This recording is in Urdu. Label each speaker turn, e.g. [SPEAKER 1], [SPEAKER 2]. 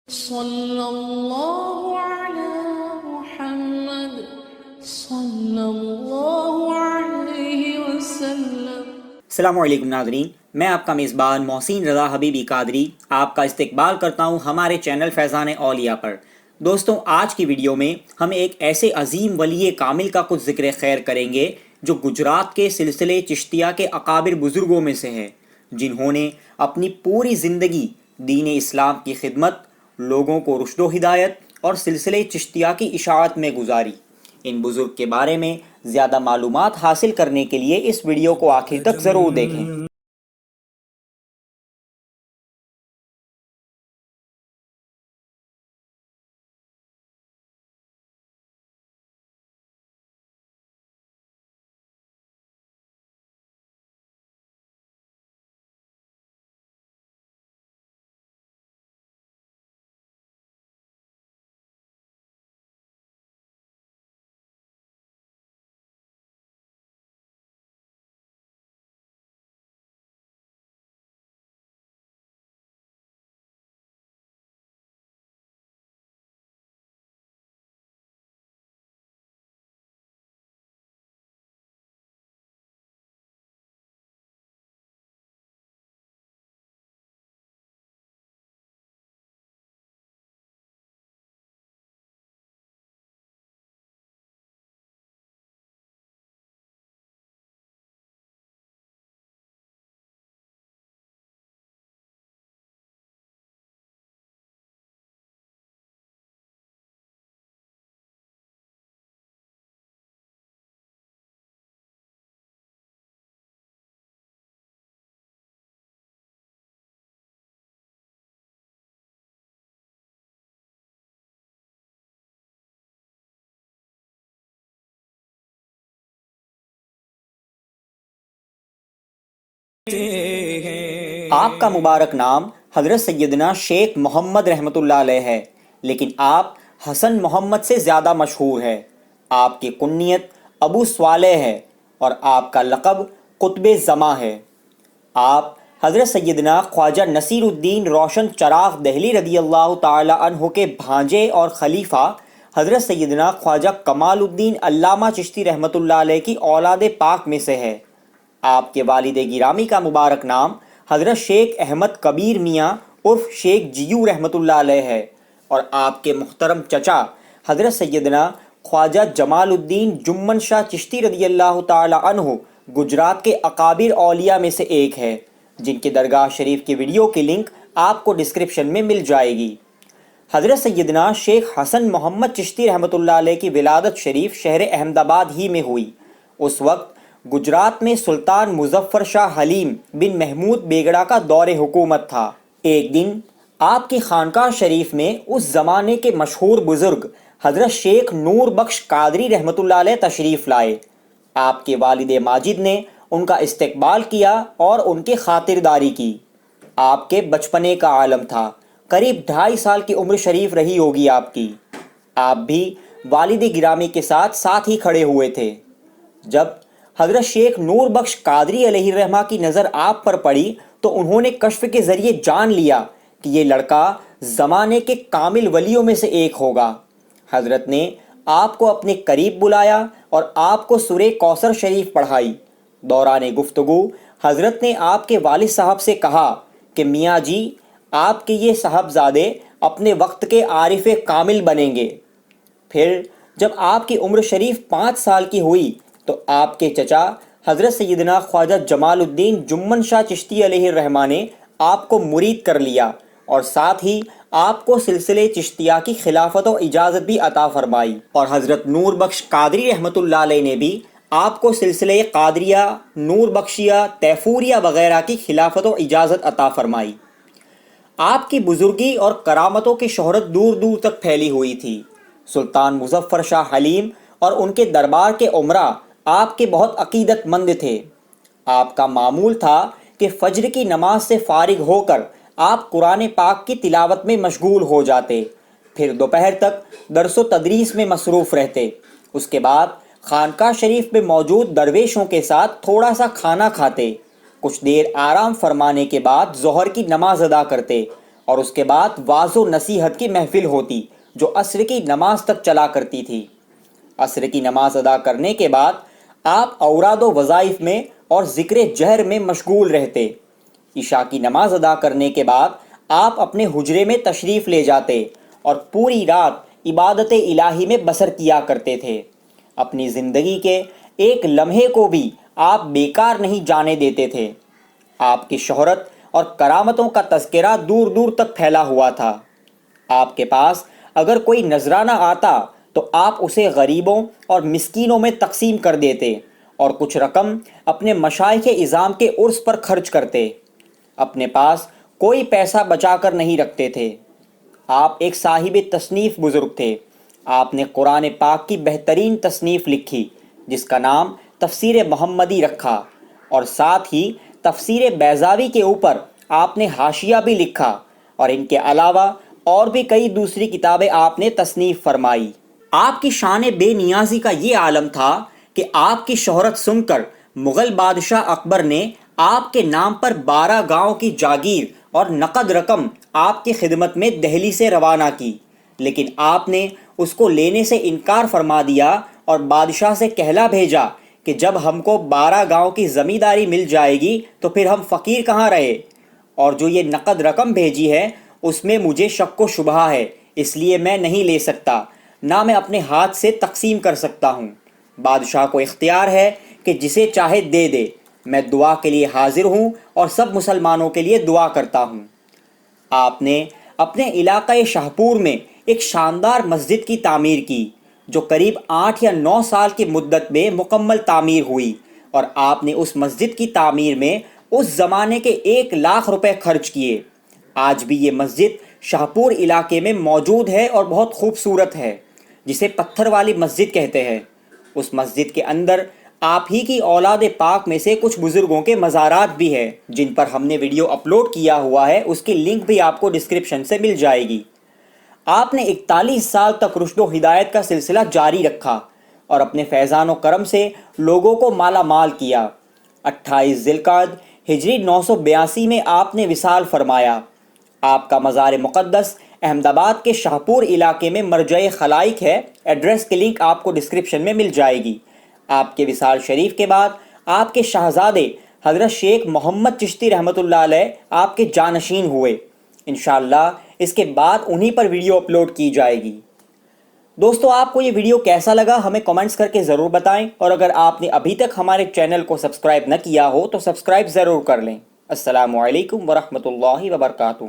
[SPEAKER 1] صلی اللہ علی محمد صلی اللہ علیہ وسلم۔
[SPEAKER 2] السلام علیکم ناظرین، میں آپ کا میزبان محسن رضا حبیبی قادری آپ کا استقبال کرتا ہوں ہمارے چینل فیضان اولیاء پر۔ دوستوں، آج کی ویڈیو میں ہم ایک ایسے عظیم ولی کامل کا کچھ ذکر خیر کریں گے جو گجرات کے سلسلے چشتیہ کے اکابر بزرگوں میں سے ہے، جنہوں نے اپنی پوری زندگی دین اسلام کی خدمت، لوگوں کو رشد و ہدایت اور سلسلے چشتیہ کی اشاعت میں گزاری۔ ان بزرگ کے بارے میں زیادہ معلومات حاصل کرنے کے لیے اس ویڈیو کو آخر تک ضرور دیکھیں۔ آپ کا مبارک نام حضرت سیدنا شیخ محمد رحمۃ اللہ علیہ ہے، لیکن آپ حسن محمد سے زیادہ مشہور ہے۔ آپ کی کنیت ابو صالح ہے اور آپ کا لقب قطب زماں ہے۔ آپ حضرت سیدنا خواجہ نصیر الدین روشن چراغ دہلی رضی اللہ تعالی عنہ کے بھانجے اور خلیفہ حضرت سیدنا خواجہ کمال الدین علامہ چشتی رحمۃ اللہ علیہ کی اولاد پاک میں سے ہے۔ آپ کے والد گرامی کا مبارک نام حضرت شیخ احمد کبیر میاں عرف شیخ جیو رحمۃ اللہ علیہ ہے، اور آپ کے محترم چچا حضرت سیدنا خواجہ جمال الدین جمن شاہ چشتی رضی اللہ تعالی عنہ گجرات کے اکابر اولیاء میں سے ایک ہے، جن کے درگاہ شریف کی ویڈیو کی لنک آپ کو ڈسکرپشن میں مل جائے گی۔ حضرت سیدنا شیخ حسن محمد چشتی رحمۃ اللہ علیہ کی ولادت شریف شہر احمد آباد ہی میں ہوئی۔ اس وقت گجرات میں سلطان مظفر شاہ حلیم بن محمود بیگڑا کا دور حکومت تھا۔ ایک دن آپ کی خانقاہ شریف میں اس زمانے کے مشہور بزرگ حضرت شیخ نور بخش قادری رحمۃ اللہ علیہ تشریف لائے۔ آپ کے والد ماجد نے ان کا استقبال کیا اور ان کی خاطرداری کی۔ آپ کے بچپنے کا عالم تھا، قریب 2.5 سال کی عمر شریف رہی ہوگی آپ کی۔ آپ بھی والد گرامی کے ساتھ ہی کھڑے ہوئے تھے۔ جب حضرت شیخ نور بخش قادری علیہ الرحمہ کی نظر آپ پر پڑی تو انہوں نے کشف کے ذریعے جان لیا کہ یہ لڑکا زمانے کے کامل ولیوں میں سے ایک ہوگا۔ حضرت نے آپ کو اپنے قریب بلایا اور آپ کو سورہ کوثر شریف پڑھائی۔ دوران گفتگو حضرت نے آپ کے والد صاحب سے کہا کہ میاں جی، آپ کے یہ صاحبزادے اپنے وقت کے عارف کامل بنیں گے۔ پھر جب آپ کی عمر شریف 5 سال کی ہوئی تو آپ کے چچا حضرت سیدنا خواجہ جمال الدین جمن شاہ چشتی علیہ الرحمہ نے آپ کو مرید کر لیا اور ساتھ ہی آپ کو سلسلے چشتیہ کی خلافت و اجازت بھی عطا فرمائی، اور حضرت نور بخش قادری رحمۃ اللہ علیہ نے بھی آپ کو سلسلے قادریہ، نور بخشیہ، تیفوریہ وغیرہ کی خلافت و اجازت عطا فرمائی۔ آپ کی بزرگی اور کرامتوں کی شہرت دور دور تک پھیلی ہوئی تھی۔ سلطان مظفر شاہ حلیم اور ان کے دربار کے امراء آپ کے بہت عقیدت مند تھے۔ آپ کا معمول تھا کہ فجر کی نماز سے فارغ ہو کر آپ قرآن پاک کی تلاوت میں مشغول ہو جاتے، پھر دوپہر تک درس و تدریس میں مصروف رہتے۔ اس کے بعد خانقاہ شریف میں موجود درویشوں کے ساتھ تھوڑا سا کھانا کھاتے، کچھ دیر آرام فرمانے کے بعد ظہر کی نماز ادا کرتے اور اس کے بعد واعظ و نصیحت کی محفل ہوتی جو عصر کی نماز تک چلا کرتی تھی۔ عصر کی نماز ادا کرنے کے بعد آپ اوراد و وظائف میں اور ذکر جہر میں مشغول رہتے۔ عشاء کی نماز ادا کرنے کے بعد آپ اپنے حجرے میں تشریف لے جاتے اور پوری رات عبادت الہی میں بسر کیا کرتے تھے۔ اپنی زندگی کے ایک لمحے کو بھی آپ بیکار نہیں جانے دیتے تھے۔ آپ کی شہرت اور کرامتوں کا تذکرہ دور دور تک پھیلا ہوا تھا۔ آپ کے پاس اگر کوئی نذرانہ آتا تو آپ اسے غریبوں اور مسکینوں میں تقسیم کر دیتے اور کچھ رقم اپنے مشائخ اعظام کے عرس پر خرچ کرتے۔ اپنے پاس کوئی پیسہ بچا کر نہیں رکھتے تھے۔ آپ ایک صاحب تصنیف بزرگ تھے۔ آپ نے قرآن پاک کی بہترین تصنیف لکھی جس کا نام تفسیر محمدی رکھا، اور ساتھ ہی تفسیر بیضاوی کے اوپر آپ نے حاشیہ بھی لکھا، اور ان کے علاوہ اور بھی کئی دوسری کتابیں آپ نے تصنیف فرمائی۔ آپ کی شان بے نیازی کا یہ عالم تھا کہ آپ کی شہرت سن کر مغل بادشاہ اکبر نے آپ کے نام پر 12 گاؤں کی جاگیر اور نقد رقم آپ کی خدمت میں دہلی سے روانہ کی، لیکن آپ نے اس کو لینے سے انکار فرما دیا اور بادشاہ سے کہلا بھیجا کہ جب ہم کو 12 گاؤں کی زمینداری مل جائے گی تو پھر ہم فقیر کہاں رہے، اور جو یہ نقد رقم بھیجی ہے اس میں مجھے شک و شبہ ہے، اس لیے میں نہیں لے سکتا، نہ میں اپنے ہاتھ سے تقسیم کر سکتا ہوں۔ بادشاہ کو اختیار ہے کہ جسے چاہے دے دے، میں دعا کے لیے حاضر ہوں اور سب مسلمانوں کے لیے دعا کرتا ہوں۔ آپ نے اپنے علاقہ شاہپور میں ایک شاندار مسجد کی تعمیر کی جو قریب 8 یا 9 سال کی مدت میں مکمل تعمیر ہوئی، اور آپ نے اس مسجد کی تعمیر میں اس زمانے کے 1 لاکھ روپے خرچ کیے۔ آج بھی یہ مسجد شاہپور علاقے میں موجود ہے اور بہت خوبصورت ہے، جسے پتھر والی مسجد کہتے ہیں۔ اس مسجد کے اندر آپ ہی کی اولاد پاک میں سے کچھ بزرگوں کے مزارات بھی ہیں جن پر ہم نے ویڈیو اپلوڈ کیا ہوا ہے، اس کی لنک بھی آپ کو ڈسکرپشن سے مل جائے گی۔ آپ نے 41 سال تک رشد و ہدایت کا سلسلہ جاری رکھا اور اپنے فیضان و کرم سے لوگوں کو مالا مال کیا۔ 28 ذی القعدہ ہجری 982 میں آپ نے وصال فرمایا۔ آپ کا مزار مقدس احمد آباد کے شاہپور علاقے میں مرجع خلائق ہے، ایڈریس کی لنک آپ کو ڈسکرپشن میں مل جائے گی۔ آپ کے وصال شریف کے بعد آپ کے شہزادے حضرت شیخ محمد چشتی رحمۃ اللہ علیہ آپ کے جانشین ہوئے۔ انشاءاللہ اس کے بعد انہی پر ویڈیو اپلوڈ کی جائے گی۔ دوستو، آپ کو یہ ویڈیو کیسا لگا ہمیں کمنٹس کر کے ضرور بتائیں، اور اگر آپ نے ابھی تک ہمارے چینل کو سبسکرائب نہ کیا ہو تو سبسکرائب ضرور کر لیں۔ السلام علیکم ورحمۃ اللہ وبرکاتہ۔